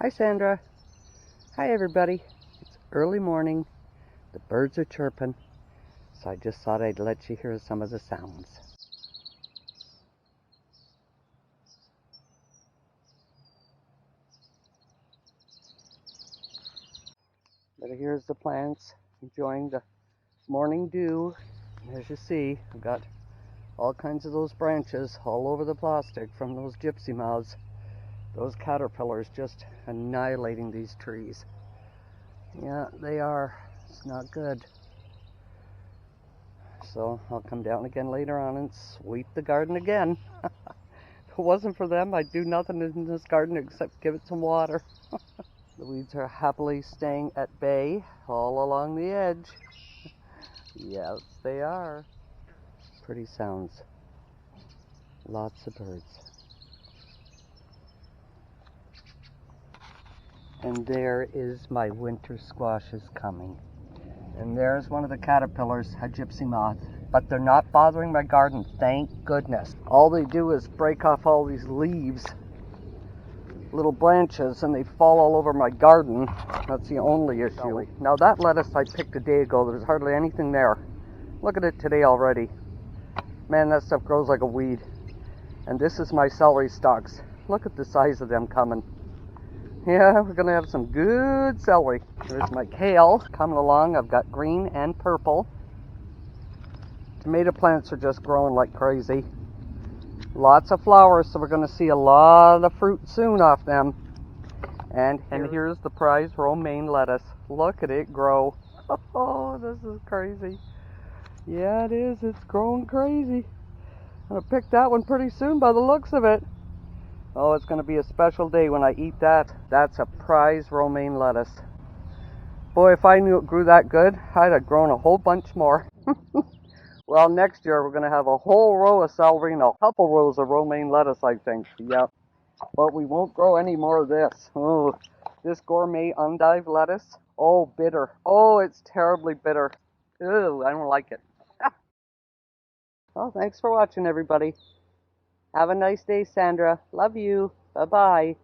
Hi Sandra. Hi everybody. It's early morning. The birds are chirping. So I just thought I'd let you hear some of the sounds. But here's the plants enjoying the morning dew. As you see, I've got all kinds of those branches all over the plastic from those gypsy moths. Those caterpillars just annihilating these trees. Yeah, they are. It's not good. So I'll come down again later on and sweep the garden again. If it wasn't for them, I'd do nothing in this garden except give it some water. The weeds are happily staying at bay all along the edge. Yes, they are. Pretty sounds. Lots of birds. And there is my winter squashes coming. And there's one of the caterpillars, a gypsy moth. But they're not bothering my garden, thank goodness. All they do is break off all these leaves, little branches, and they fall all over my garden. That's the only issue. Now that lettuce I picked a day ago, there's hardly anything there. Look at it today already. Man, that stuff grows like a weed. And this is my celery stalks. Look at the size of them coming. Yeah, we're gonna have some good celery. There's my kale coming along. I've got green and purple. Tomato plants are just growing like crazy. Lots of flowers, so we're gonna see a lot of fruit soon off them. And here's the prize romaine lettuce. Look at it grow. Oh, this is crazy. Yeah, it is. It's growing crazy. I'm gonna pick that one pretty soon by the looks of it. Oh, it's gonna be a special day when I eat that. That's a prize romaine lettuce. Boy, if I knew it grew that good, I'd have grown a whole bunch more. Well, next year we're gonna have a whole row of celery and a couple rows of romaine lettuce, I think. Yep. But we won't grow any more of this. Oh, this gourmet endive lettuce. Oh, bitter. Oh, it's terribly bitter. Ew, I don't like it. Well, thanks for watching, everybody. Have a nice day, Sandra. Love you. Bye-bye.